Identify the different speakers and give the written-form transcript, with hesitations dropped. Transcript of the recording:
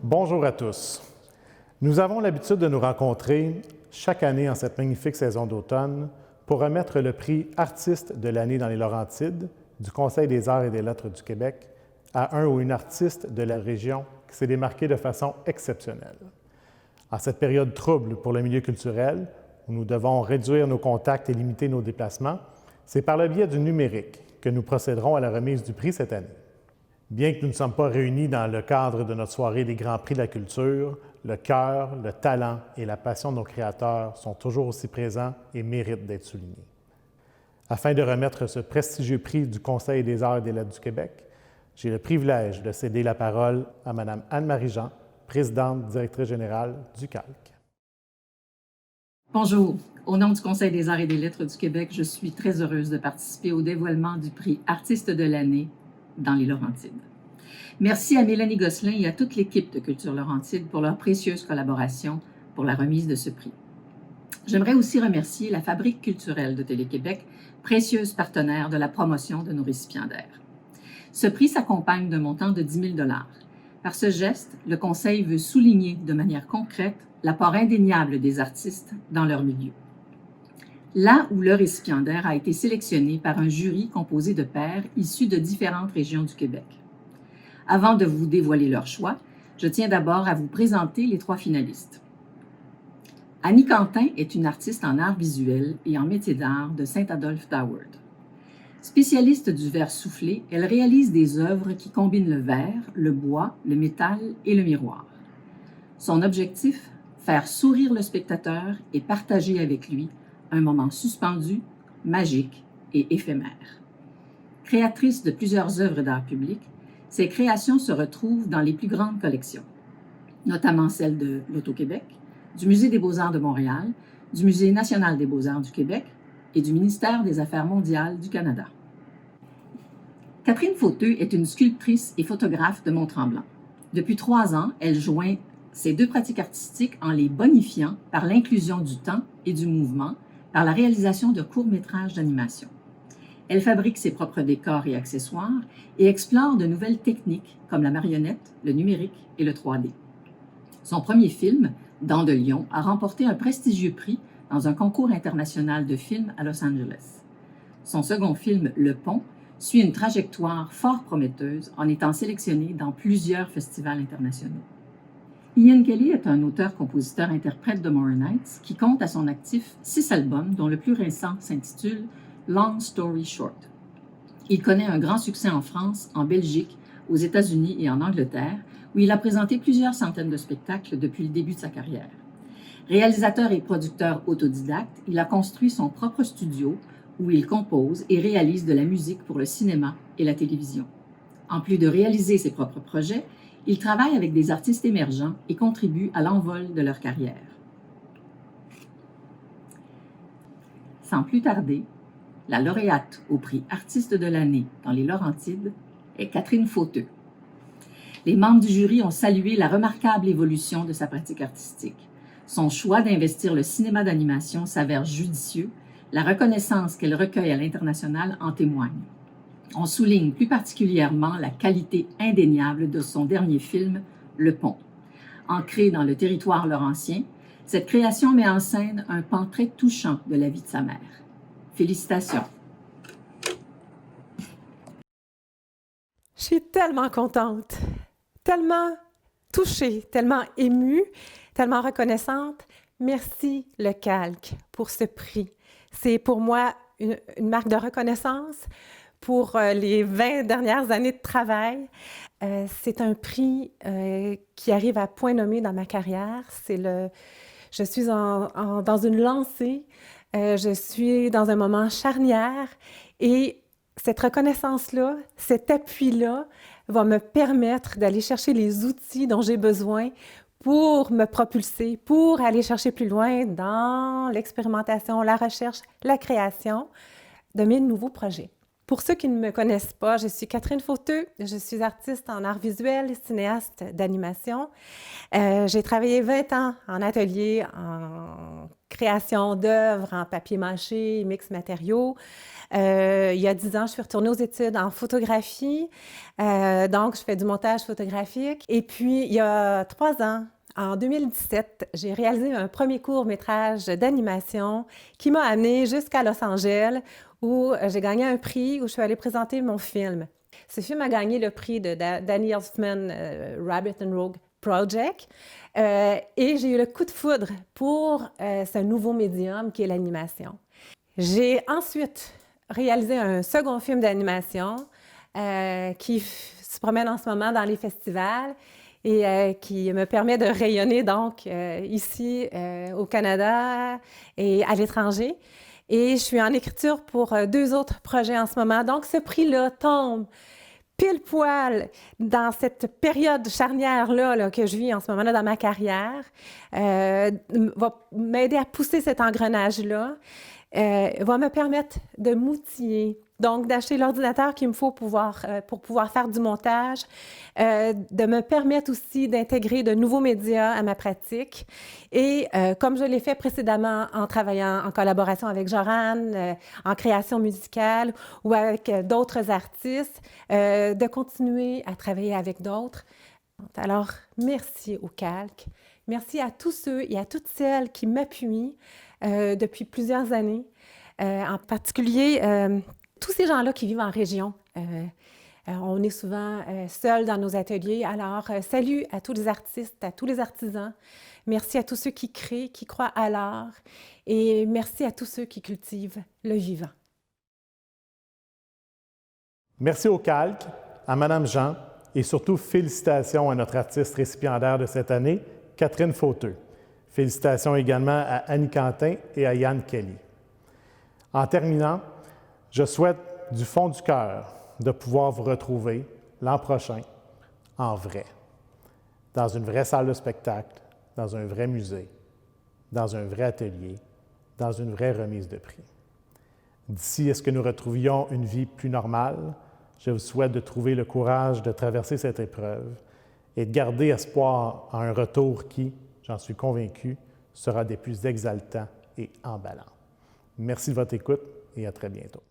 Speaker 1: Bonjour à tous. Nous avons l'habitude de nous rencontrer chaque année en cette magnifique saison d'automne pour remettre le prix Artiste de l'année dans les Laurentides du Conseil des arts et des lettres du Québec à un ou une artiste de la région qui s'est démarqué de façon exceptionnelle. En cette période trouble pour le milieu culturel, où nous devons réduire nos contacts et limiter nos déplacements, c'est par le biais du numérique que nous procéderons à la remise du prix cette année. Bien que nous ne sommes pas réunis dans le cadre de notre soirée des Grands Prix de la culture, le cœur, le talent et la passion de nos créateurs sont toujours aussi présents et méritent d'être soulignés. Afin de remettre ce prestigieux prix du Conseil des arts et des lettres du Québec, j'ai le privilège de céder la parole à Mme Anne-Marie Jean, présidente directrice générale du CALQ.
Speaker 2: Bonjour. Au nom du Conseil des arts et des lettres du Québec, je suis très heureuse de participer au dévoilement du prix Artiste de l'année dans les Laurentides. Merci à Mélanie Gosselin et à toute l'équipe de Culture Laurentide pour leur précieuse collaboration pour la remise de ce prix. J'aimerais aussi remercier la Fabrique culturelle de Télé-Québec, précieuse partenaire de la promotion de nos récipiendaires. Ce prix s'accompagne d'un montant de 10 000 $. Par ce geste, le Conseil veut souligner de manière concrète l'apport indéniable des artistes dans leur milieu. Là où le récipiendaire a été sélectionné par un jury composé de pairs issus de différentes régions du Québec. Avant de vous dévoiler leur choix, je tiens d'abord à vous présenter les 3 finalistes. Annie Quentin est une artiste en art visuel et en métier d'art de Saint-Adolphe d'Howard. Spécialiste du verre soufflé, elle réalise des œuvres qui combinent le verre, le bois, le métal et le miroir. Son objectif, faire sourire le spectateur et partager avec lui un moment suspendu, magique et éphémère. Créatrice de plusieurs œuvres d'art public, ses créations se retrouvent dans les plus grandes collections, notamment celles de l'Auto-Québec, du Musée des beaux-arts de Montréal, du Musée national des beaux-arts du Québec et du ministère des Affaires mondiales du Canada. Catherine Fauteux est une sculptrice et photographe de Mont-Tremblant. Depuis 3 ans, elle joint ces 2 pratiques artistiques en les bonifiant par l'inclusion du temps et du mouvement, par la réalisation de courts-métrages d'animation. Elle fabrique ses propres décors et accessoires et explore de nouvelles techniques comme la marionnette, le numérique et le 3D. Son premier film, Dents de lion, a remporté un prestigieux prix dans un concours international de films à Los Angeles. Son second film, Le Pont, suit une trajectoire fort prometteuse en étant sélectionné dans plusieurs festivals internationaux. Ian Kelly est un auteur-compositeur-interprète de Moronites qui compte à son actif 6 albums, dont le plus récent s'intitule Long Story Short. Il connaît un grand succès en France, en Belgique, aux États-Unis et en Angleterre, où il a présenté plusieurs centaines de spectacles depuis le début de sa carrière. Réalisateur et producteur autodidacte, il a construit son propre studio où il compose et réalise de la musique pour le cinéma et la télévision. En plus de réaliser ses propres projets, il travaille avec des artistes émergents et contribue à l'envol de leur carrière. Sans plus tarder, la lauréate au prix Artiste de l'année dans les Laurentides est Catherine Fauteux. Les membres du jury ont salué la remarquable évolution de sa pratique artistique. Son choix d'investir le cinéma d'animation s'avère judicieux. La reconnaissance qu'elle recueille à l'international en témoigne. On souligne plus particulièrement la qualité indéniable de son dernier film, Le Pont. Ancré dans le territoire laurentien, cette création met en scène un pan très touchant de la vie de sa mère. Félicitations.
Speaker 3: Je suis tellement contente, tellement touchée, tellement émue, tellement reconnaissante. Merci, le CALQ, pour ce prix. C'est pour moi une marque de reconnaissance pour les 20 dernières années de travail. C'est un prix qui arrive à point nommé dans ma carrière. Je suis dans une lancée, je suis dans un moment charnière et cette reconnaissance-là, cet appui-là va me permettre d'aller chercher les outils dont j'ai besoin pour me propulser, pour aller chercher plus loin dans l'expérimentation, la recherche, la création de mes nouveaux projets. Pour ceux qui ne me connaissent pas, je suis Catherine Fauteux, je suis artiste en art visuel et cinéaste d'animation. J'ai travaillé 20 ans en atelier, en création d'œuvres, en papier mâché, mix matériaux. Il y a 10 ans, je suis retournée aux études en photographie, donc je fais du montage photographique. Et puis, il y a 3 ans, en 2017, j'ai réalisé un premier court-métrage d'animation qui m'a amenée jusqu'à Los Angeles, où j'ai gagné un prix, où je suis allée présenter mon film. Ce film a gagné le prix de Danny Elfman Rabbit and Rogue Project, et j'ai eu le coup de foudre pour ce nouveau médium qui est l'animation. J'ai ensuite réalisé un second film d'animation qui se promène en ce moment dans les festivals et qui me permet de rayonner donc ici au Canada et à l'étranger. Et je suis en écriture pour 2 autres projets en ce moment. Donc, ce prix-là tombe pile poil dans cette période charnière-là que je vis en ce moment-là dans ma carrière, va m'aider à pousser cet engrenage-là, va me permettre de m'outiller, donc d'acheter l'ordinateur qu'il me faut pour pouvoir faire du montage, de me permettre aussi d'intégrer de nouveaux médias à ma pratique. Et comme je l'ai fait précédemment en travaillant en collaboration avec Joran, en création musicale ou avec d'autres artistes, de continuer à travailler avec d'autres. Alors, merci au Calque. Merci à tous ceux et à toutes celles qui m'appuient depuis plusieurs années. En particulier, tous ces gens-là qui vivent en région. On est souvent seuls dans nos ateliers. Alors, salut à tous les artistes, à tous les artisans. Merci à tous ceux qui créent, qui croient à l'art. Et merci à tous ceux qui cultivent le vivant.
Speaker 1: Merci au Calque, à Mme Jean et surtout félicitations à notre artiste récipiendaire de cette année, Catherine Fauteux. Félicitations également à Annie Quentin et à Yann Kelly. En terminant, je souhaite du fond du cœur de pouvoir vous retrouver l'an prochain en vrai, dans une vraie salle de spectacle, dans un vrai musée, dans un vrai atelier, dans une vraie remise de prix. D'ici à ce que nous retrouvions une vie plus normale, je vous souhaite de trouver le courage de traverser cette épreuve et de garder espoir en un retour qui, j'en suis convaincu, sera des plus exaltants et emballants. Merci de votre écoute et à très bientôt.